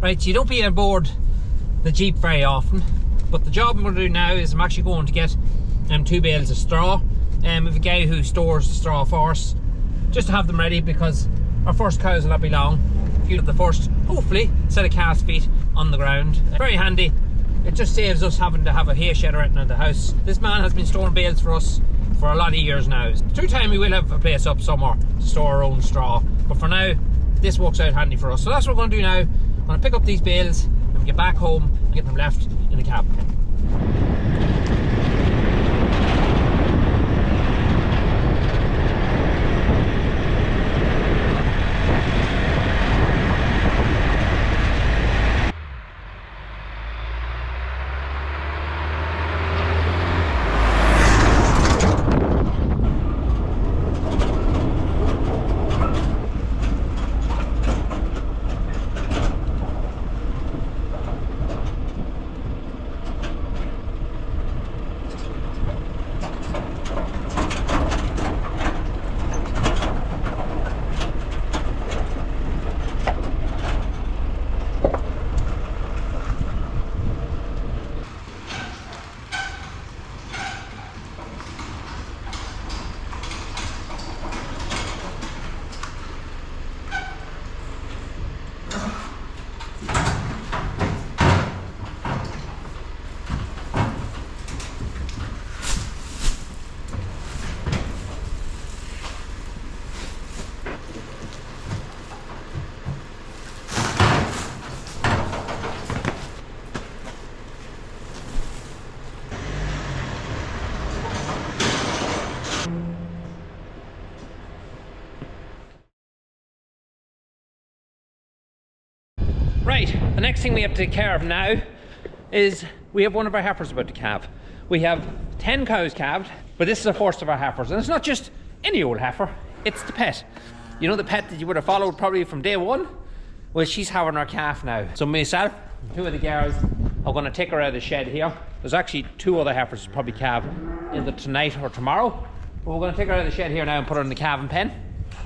Right, so you don't be on board the Jeep very often, but the job I'm going to do now is I'm actually going to get 2 bales of straw. With a guy who stores the straw for us, just to have them ready because our first cows will not be long. If you have the first, hopefully, set of calves feet on the ground. Very handy. It just saves us having to have a hay shed right in the house. This man has been storing bales for us for a lot of years now. Through time we will have a place up somewhere to store our own straw, but for now this works out handy for us. So that's what we're going to do now. I'm going to pick up these bales and get back home and get them left in the cab. Right, the next thing we have to take care of now is we have one of our heifers about to calve. We have 10 cows calved, but this is the first of our heifers. And it's not just any old heifer, it's the pet. You know, the pet that you would have followed probably from day one? Well, she's having our calf now. So myself, 2 of the girls are going to take her out of the shed here. There's actually 2 other heifers that probably calve either tonight or tomorrow. But we're going to take her out of the shed here now and put her in the calving pen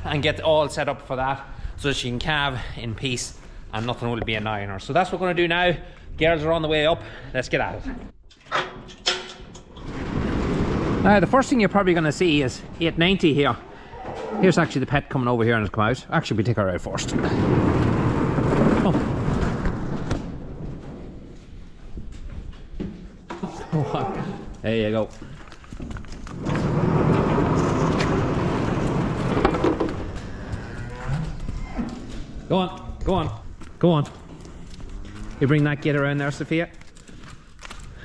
and get all set up for that so that she can calve in peace and nothing will be annoying her. So that's what we're going to do now. Girls are on the way up. Let's get at it. Now, the first thing you're probably going to see is 890 here. Here's actually the pet coming over here and it's come out. Actually, we take her out first. Oh. There you go. Go on, go on, go on. You bring that gate around there, Sophia.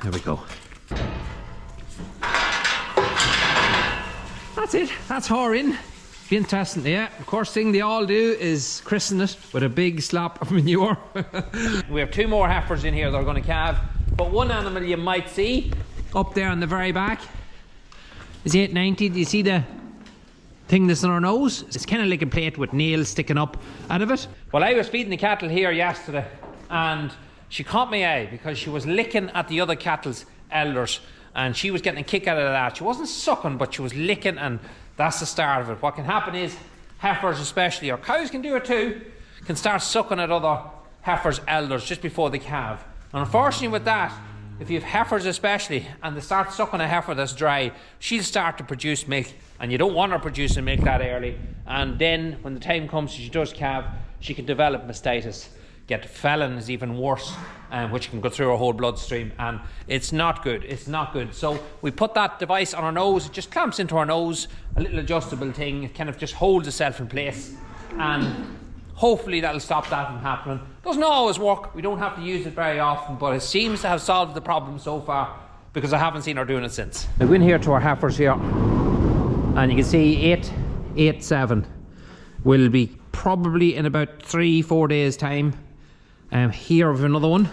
There we go. That's it, that's her in. Be interesting, yeah. The first thing they all do is christen it with a big slop of manure. We have 2 more heifers in here that are going to calve, but one animal you might see up there on the very back is 890. Do you see the thing that's on her nose? It's kind of like a plate with nails sticking up out of it. Well, I was feeding the cattle here yesterday and she caught my eye because she was licking at the other cattle's elders and she was getting a kick out of that. She wasn't sucking, but she was licking, and that's the start of it. What can happen is heifers especially, or cows can do it too, can start sucking at other heifers' elders just before they calve. And unfortunately with that, if you have heifers especially and they start sucking a heifer that's dry, she'll start to produce milk, and you don't want her producing milk that early. And then when the time comes she does calve, she can develop mastitis, get felon is even worse, which can go through her whole bloodstream, and it's not good. It's not good. So we put that device on her nose. It just clamps into her nose, a little adjustable thing. It kind of just holds itself in place, and hopefully that'll stop that from happening. Doesn't always work. We don't have to use it very often, but it seems to have solved the problem so far because I haven't seen her doing it since. I go in here to our heifers here, and you can see 887 will be probably in about 3-4 days time. Here we have another one.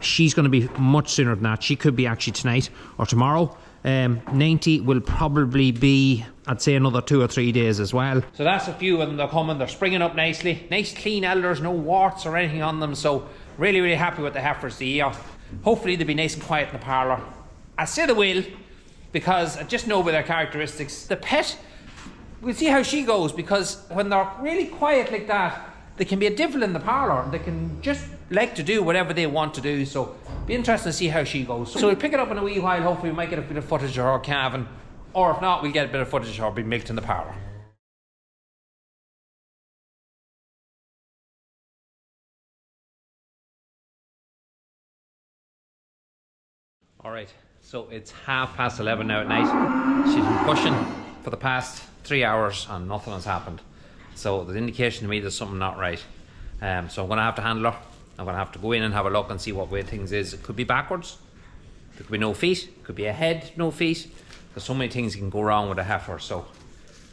She's going to be much sooner than that. She could be actually tonight or tomorrow. 90 will probably be, I'd say, another 2 or 3 days as well. So that's a few of them. They're coming, they're springing up nicely. Nice clean elders, no warts or anything on them. So really, really happy with the heifers the year. Hopefully they'll be nice and quiet in the parlour. I say they will, because I just know by their characteristics. The pet, we'll see how she goes, because when they're really quiet like that, they can be a devil in the parlour. They can just like to do whatever they want to do. So be interesting to see how she goes. So we'll pick it up in a wee while. Hopefully we might get a bit of footage of her calving, or if not, we'll get a bit of footage of her being milked in the parlour. Alright, so it's 11:30 now at night. She's been pushing for the past 3 hours and nothing has happened. So there's indication to me there's something not right. So I'm going to have to handle her. I'm going to have to go in and have a look and see what way things is. It could be backwards. There could be no feet. It could be a head, no feet. There's so many things can go wrong with a heifer. So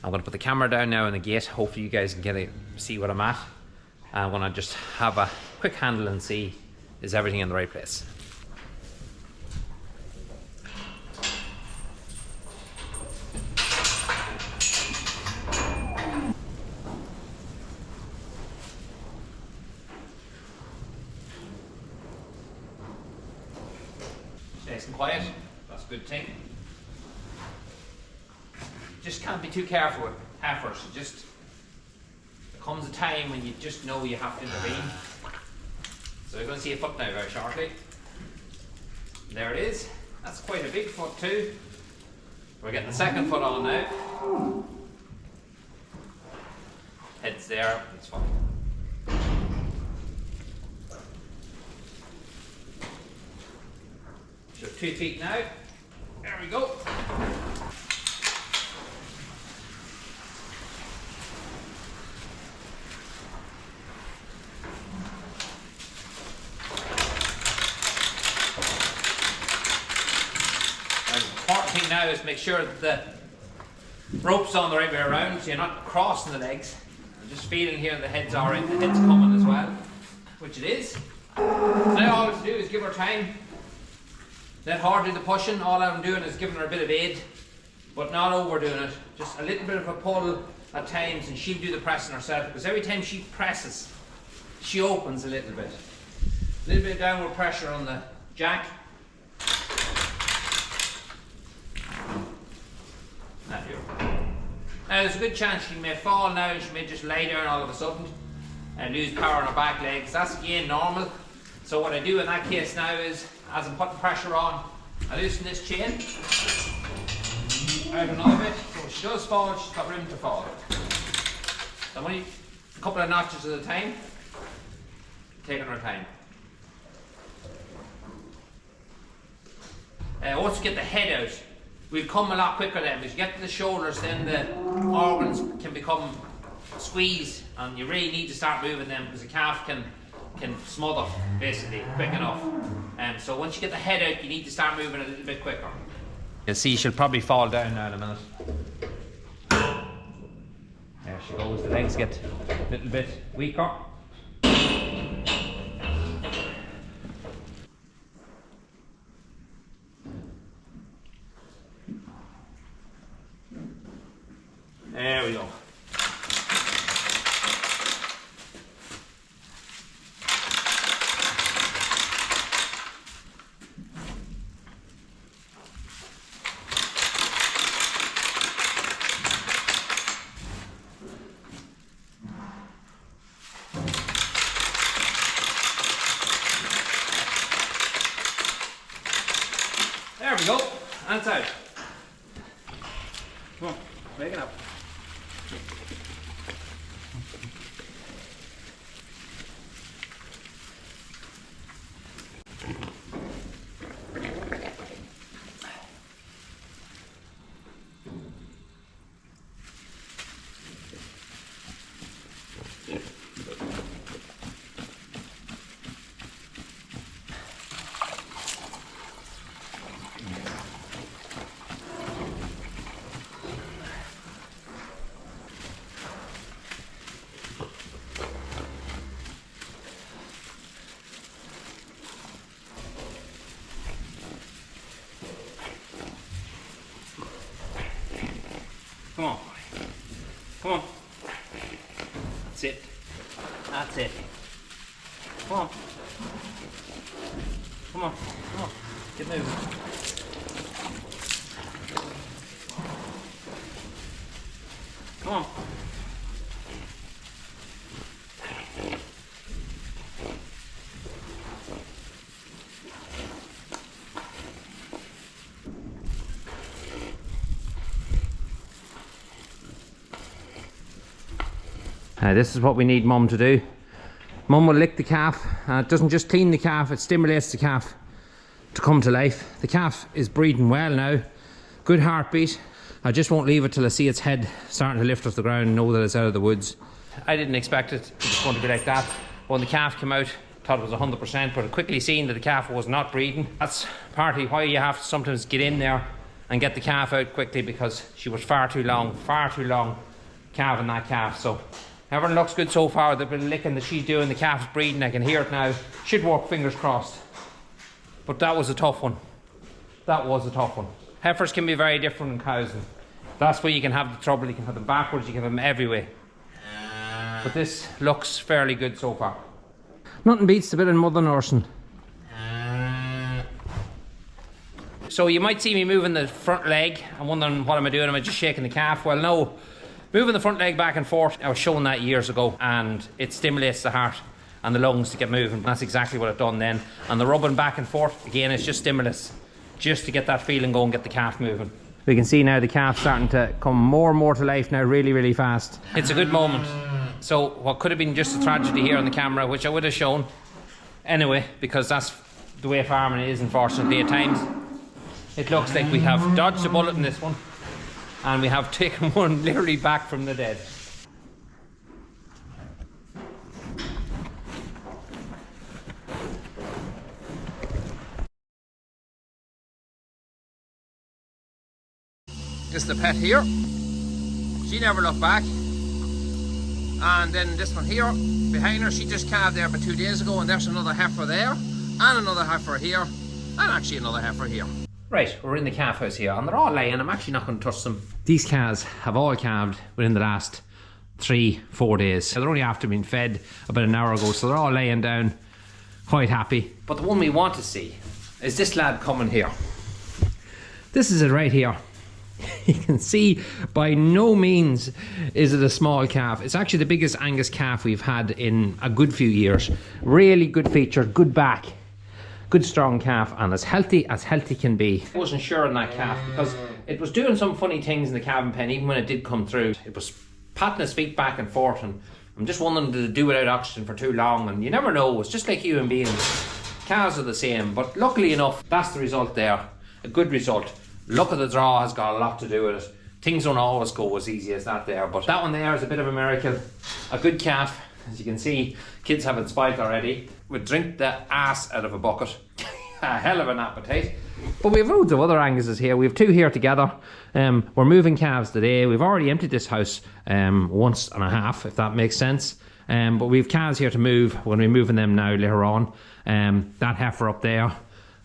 I'm going to put the camera down now in the gate. Hopefully you guys can see what I'm at. I'm going to just have a quick handle and see is everything in the right place. Nice and quiet, that's a good thing. Just can't be too careful with heifers. There comes a time when you just know you have to intervene. So you're going to see a foot now very shortly. There it is. That's quite a big foot too. We're getting the second foot on now. Head's there, it's fine. So 2 feet now. There we go. The important thing now is make sure that the rope's on the right way around, so you're not crossing the legs. I'm just feeling here the head's alright, the head's coming as well, which it is. So now all I have to do is give her time. Let her do the pushing. All I'm doing is giving her a bit of aid, but not overdoing it. Just a little bit of a pull at times, and she'll do the pressing herself, because every time she presses, she opens a little bit. A little bit of downward pressure on the jack. Now there's a good chance she may fall now, and she may just lie down all of a sudden and lose power on her back legs. That's again normal. So what I do in that case now is, as I'm putting pressure on, I loosen this chain out another bit, so if she does fall, she's got room to fall. So I'm only a couple of notches at a time, taking her time. Once you get the head out, we'll come a lot quicker then. As you get to the shoulders, then the organs can become squeezed, and you really need to start moving them, because the calf can smother basically quick enough. So once you get the head out, you need to start moving a little bit quicker. You'll see she'll probably fall down now in a minute. There she goes, the legs get a little bit weaker. There we go. There we go, and it's out. Come on, wake it up. Come on. Come on. That's it. That's it. Come on. Come on. Come on. Get moving. Come on. This is what we need Mum to do. Mum will lick the calf. It doesn't just clean the calf, it stimulates the calf to come to life. The calf is breathing well now. Good heartbeat. I just won't leave it till I see its head starting to lift off the ground and know that it's out of the woods. I didn't expect it was going to be like that. When the calf came out, thought it was 100%, but quickly seen that the calf was not breathing. That's partly why you have to sometimes get in there and get the calf out quickly, because she was far too long calving that calf. So everything looks good so far. The bit of licking that she's doing, the calf's breathing, I can hear it now. Should work, fingers crossed. But that was a tough one. That was a tough one. Heifers can be very different than cows. And that's where you can have the trouble. You can have them backwards, you can have them everywhere. But this looks fairly good so far. Nothing beats the bit of mother nursing. So you might see me moving the front leg and wondering what am I doing? Am I just shaking the calf? Well, no. Moving the front leg back and forth, I was shown that years ago, and it stimulates the heart and the lungs to get moving. That's exactly what I've done then. And the rubbing back and forth, again, it's just stimulus, just to get that feeling going, get the calf moving. We can see now the calf starting to come more and more to life now, really, really fast. It's a good moment. So what could have been just a tragedy here on the camera, which I would have shown anyway, because that's the way farming is, unfortunately, at times. It looks like we have dodged a bullet in this one, and we have taken one literally back from the dead. This is the pet here. She never looked back. And then this one here, behind her, she just calved there about 2 days ago, and there's another heifer there, and another heifer here, and actually another heifer here. Right, we're in the calf house here, and they're all laying. I'm actually not going to touch them. These calves have all calved within the last 3-4 days. So they're only after being fed about an hour ago, so they're all laying down, quite happy. But the one we want to see is this lad coming here. This is it right here. You can see by no means is it a small calf. It's actually the biggest Angus calf we've had in a good few years. Really good feature, good back, good strong calf, and as healthy can be. I wasn't sure on that calf because it was doing some funny things in the calving pen even when it did come through. It was patting his feet back and forth, and I'm just wondering, did it do without oxygen for too long? And you never know. It's just like human beings. Calves are the same, but luckily enough, that's the result there. A good result. Luck of the draw has got a lot to do with it. Things don't always go as easy as that there, but that one there is a bit of a miracle. A good calf, as you can see. Kids have it spoilt already. Would drink the ass out of a bucket. A hell of an appetite. But we have loads of other Anguses here. We have 2 here together. We're moving calves today. We've already emptied this house once and a half, if that makes sense. But we have calves here to move. We're going to be moving them now later on. That heifer up there,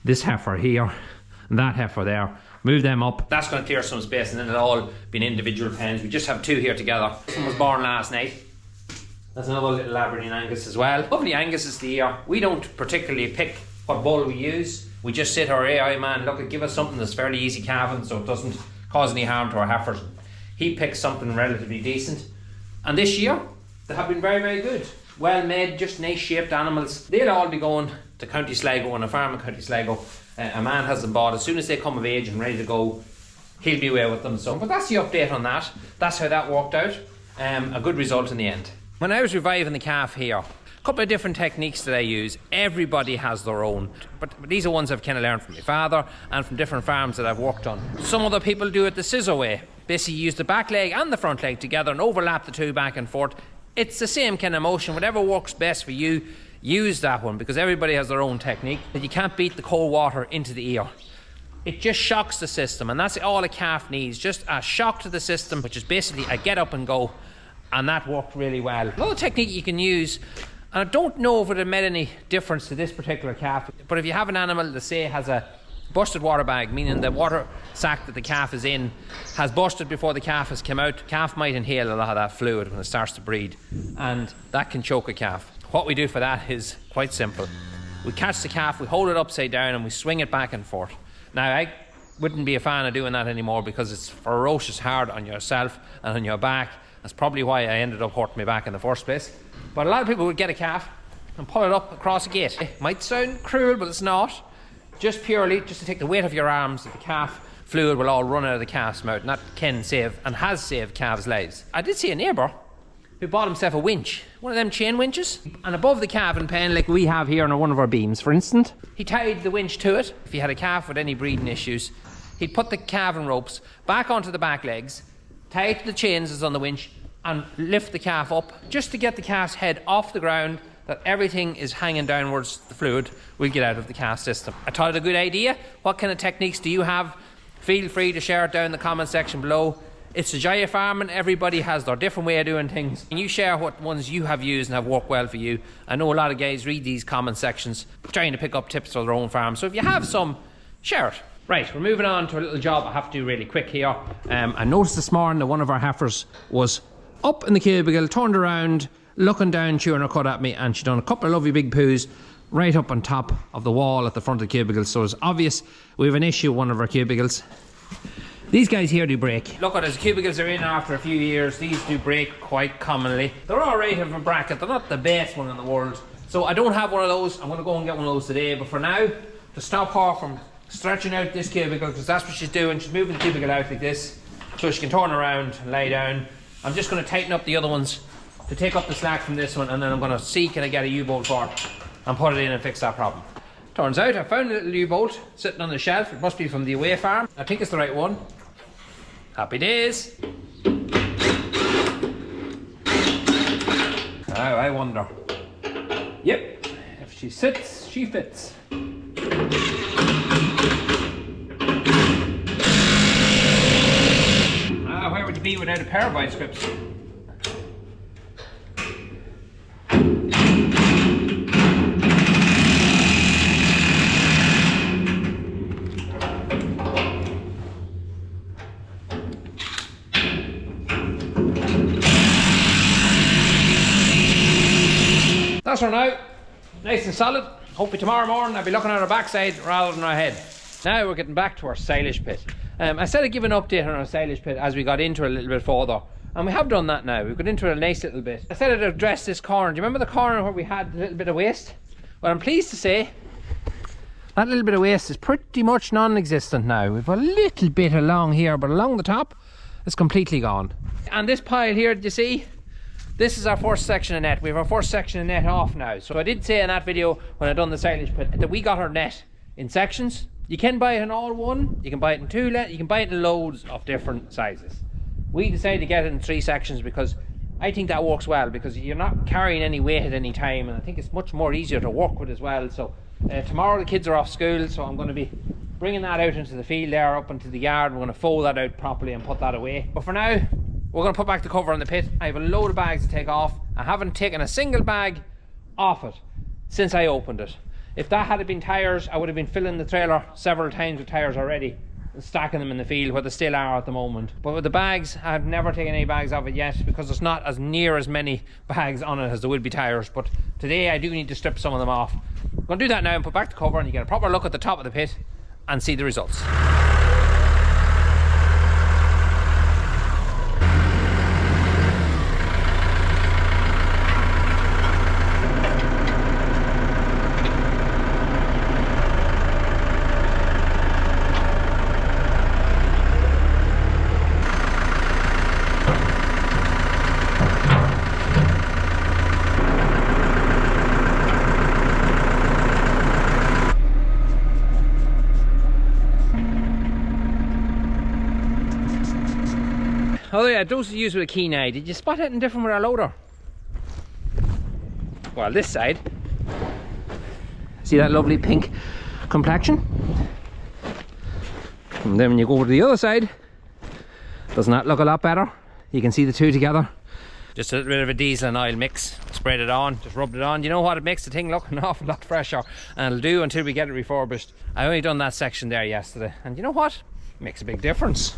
this heifer here, and that heifer there. Move them up. That's going to clear some space, and then it'll all be in individual pens. We just have 2 here together. This one was born last night. That's another little Aberdeen Angus as well. Lovely Angus is the year. We don't particularly pick what bull we use. We just say to our AI man, look, give us something that's fairly easy calving so it doesn't cause any harm to our heifers. He picks something relatively decent. And this year, they have been very, very good. Well made, just nice shaped animals. They'll all be going to County Sligo, on a farm in County Sligo. A man has them bought. As soon as they come of age and ready to go, he'll be away with them. So, but that's the update on that. That's how that worked out. A good result in the end. When I was reviving the calf here, a couple of different techniques that I use. Everybody has their own, but these are ones I've kind of learned from my father and from different farms that I've worked on. Some other people do it the scissor way. Basically use the back leg and the front leg together and overlap the 2 back and forth. It's the same kind of motion. Whatever works best for you, use that one, because everybody has their own technique. But you can't beat the cold water into the ear. It just shocks the system, and that's all a calf needs. Just a shock to the system, which is basically a get up and go, and that worked really well. Another technique you can use, and I don't know if it had made any difference to this particular calf, but if you have an animal that say has a busted water bag, meaning the water sack that the calf is in has busted before the calf has come out, calf might inhale a lot of that fluid when it starts to breed, and that can choke a calf. What we do for that is quite simple. We catch the calf, we hold it upside down, and we swing it back and forth. Now, I wouldn't be a fan of doing that anymore because it's ferocious hard on yourself and on your back. That's probably why I ended up hurting my back in the first place. But a lot of people would get a calf and pull it up across a gate. It might sound cruel, but it's not. Just purely, just to take the weight of your arms, the calf fluid will all run out of the calf's mouth, and that can save, and has saved calves' lives. I did see a neighbour who bought himself a winch, one of them chain winches, and above the calving pen, like we have here on one of our beams, for instance, he tied the winch to it. If he had a calf with any breeding issues, he'd put the calving ropes back onto the back legs, tie it to the chains as on the winch, and lift the calf up just to get the calf's head off the ground, that everything is hanging downwards, the fluid will get out of the calf system. I thought it a good idea. What kind of techniques do you have? Feel free to share it down in the comment section below. It's the joy of farming. Everybody has their different way of doing things. And you share what ones you have used and have worked well for you. I know a lot of guys read these comment sections trying to pick up tips for their own farm. So if you have some, share it. Right, we're moving on to a little job I have to do really quick here. I noticed this morning that one of our heifers was up in the cubicle, turned around, looking down, chewing her cud at me, and she done a couple of lovely big poos right up on top of the wall at the front of the cubicle. So it's obvious we have an issue with one of our cubicles. These guys here do break. Look at as cubicles are in after a few years, these do break quite commonly. They're alright of a bracket, they're not the best one in the world. So I don't have one of those. I'm going to go and get one of those today. But for now, to stop her from stretching out this cubicle, because that's what she's doing, she's moving the cubicle out like this so she can turn around and lay down. I'm just going to tighten up the other ones to take up the slack from this one, and then I'm going to see can I get a U-bolt for it and put it in and fix that problem. Turns out I found a little U-bolt sitting on the shelf. It must be from the away farm. I think it's the right one. Happy days. Now I wonder. Yep, if she sits, she fits. Where would you be without a pair of vice grips? That's her now, nice and solid. Hopefully tomorrow morning I'll be looking at her backside rather than her head. Now we're getting back to our silage pit. I said I'd give an update on our silage pit as we got into it a little bit further, and we have done that now. We've got into it a nice little bit. I said I'd address this corner. Do you remember the corner where we had a little bit of waste? Well, I'm pleased to say that little bit of waste is pretty much non-existent now. We've a little bit along here, but along the top it's completely gone. And this pile here, do you see? This is our first section of net. We have our first section of net off now. So I did say in that video when I done the silage pit that we got our net in sections. You can buy it in all one, you can buy it in two, you can buy it in loads of different sizes. We decided to get it in 3 sections because I think that works well, because you're not carrying any weight at any time, and I think it's much more easier to work with as well. So tomorrow the kids are off school, so I'm going to be bringing that out into the field there, up into the yard. We're going to fold that out properly and put that away. But for now, we're going to put back the cover on the pit. I have a load of bags to take off. I haven't taken a single bag off it since I opened it. If that had been tyres, I would have been filling the trailer several times with tyres already and stacking them in the field, where they still are at the moment. But with the bags, I've never taken any bags off it yet, because there's not as near as many bags on it as there would be tyres. But today I do need to strip some of them off. I'm going to do that now and put back the cover, and you get a proper look at the top of the pit and see the results. Oh yeah, those are used with a keen eye. Did you spot anything different with our loader? Well, this side, see that lovely pink complexion? And then when you go over to the other side, doesn't that look a lot better? You can see the two together. Just a little bit of a diesel and oil mix, sprayed it on, just rubbed it on. You know what, it makes the thing look an awful lot fresher, and it'll do until we get it refurbished. I only done that section there yesterday, and you know what? It makes a big difference.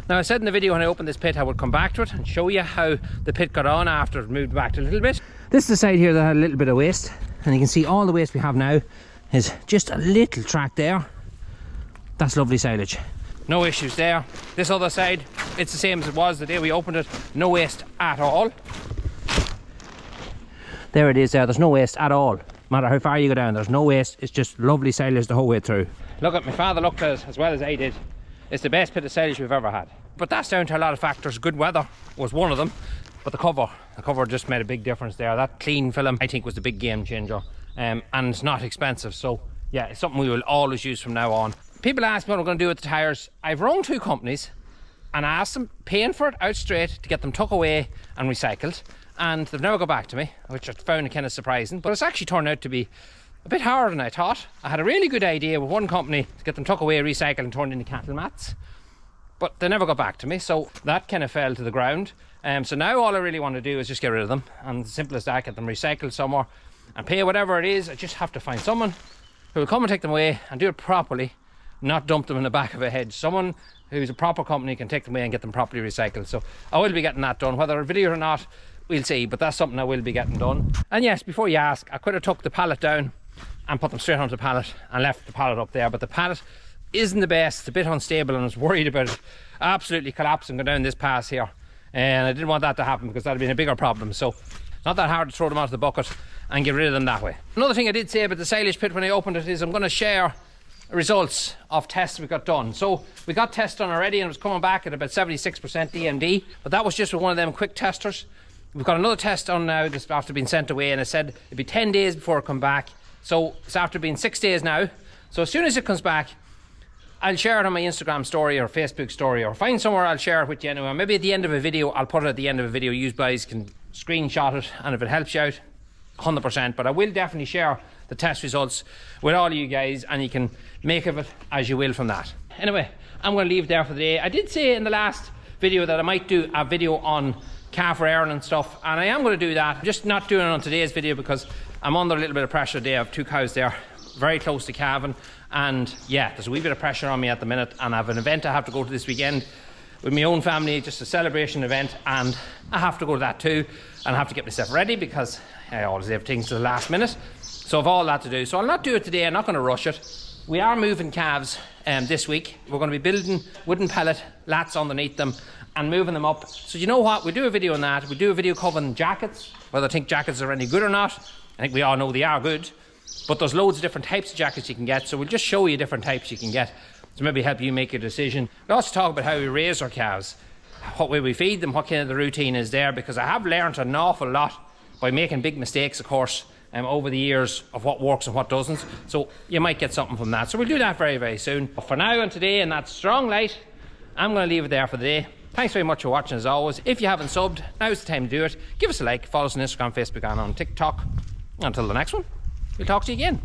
Now I said in the video when I opened this pit I would come back to it and show you how the pit got on after it moved back a little bit. This is the side here that had a little bit of waste, and you can see all the waste we have now is just a little track there. That's lovely silage. No issues there. This other side, it's the same as it was the day we opened it. No waste at all. There it is there, there's no waste at all. No matter how far you go down, there's no waste. It's just lovely silage the whole way through. Look at my father looked at it as well as I did. It's the best pit of silage we've ever had. But that's down to a lot of factors. Good weather was one of them. But the cover just made a big difference there. That clean film I think was the big game changer. And it's not expensive. So yeah, it's something we will always use from now on. People ask me what I'm going to do with the tyres. I've rung 2 companies and I asked them, paying for it out straight, to get them tucked away and recycled. And they've never got back to me, which I found kind of surprising. But it's actually turned out to be a bit harder than I thought. I had a really good idea with one company to get them tucked away, recycled and turned into cattle mats. But they never got back to me, so that kind of fell to the ground. So now all I really want to do is just get rid of them. And the simple as that, get them recycled somewhere and pay whatever it is. I just have to find someone who will come and take them away and do it properly, not dump them in the back of a hedge. Someone who's a proper company can take them away and get them properly recycled. So I will be getting that done, whether a video or not, we'll see, but that's something I will be getting done. And yes, before you ask, I could have took the pallet down and put them straight onto the pallet and left the pallet up there, but the pallet isn't the best. It's a bit unstable and I was worried about it absolutely collapsing going down this pass here, and I didn't want that to happen because that would have been a bigger problem. So it's not that hard to throw them out of the bucket and get rid of them that way. Another thing I did say about the silage pit when I opened it is I'm going to share results of tests we got done. So we got tests done already and it was coming back at about 76% DMD, but that was just with one of them quick testers. We've got another test on now just after being sent away, and it said it'd be 10 days before it come back. So it's after being 6 days now. So as soon as it comes back, I'll share it on my Instagram story or Facebook story, or find somewhere I'll share it with you anyway. Maybe at the end of a video, I'll put it at the end of a video. You guys can screenshot it, and if it helps you out, 100%. But I will definitely share the test results with all of you guys, and you can make of it as you will from that. Anyway, I'm going to leave there for the day. I did say in the last video that I might do a video on calf rearing and stuff, and I am going to do that. I'm just not doing it on today's video because I'm under a little bit of pressure today. I have 2 cows there very close to calving, and yeah, there's a wee bit of pressure on me at the minute, and I have an event I have to go to this weekend with my own family, just a celebration event, and I have to go to that too, and I have to get myself ready because I always leave things to the last minute. So I've all that to do, so I'll not do it today. I'm not going to rush it. We are moving calves this week. We're going to be building wooden pellet lats underneath them and moving them up. So you know what, we'll do a video on that. We'll do a video covering jackets, whether I think jackets are any good or not. I think we all know they are good, but there's loads of different types of jackets you can get, so we'll just show you different types you can get to maybe help you make your decision. We'll also talk about how we raise our calves, what way we feed them, what kind of the routine is there, because I have learned an awful lot by making big mistakes, of course, over the years of what works and what doesn't. So you might get something from that. So we'll do that very, very soon. But for now and today, in that strong light, I'm going to leave it there for the day. Thanks very much for watching as always. If you haven't subbed, now's the time to do it. Give us a like, follow us on Instagram, Facebook and on TikTok. Until the next one, we'll talk to you again.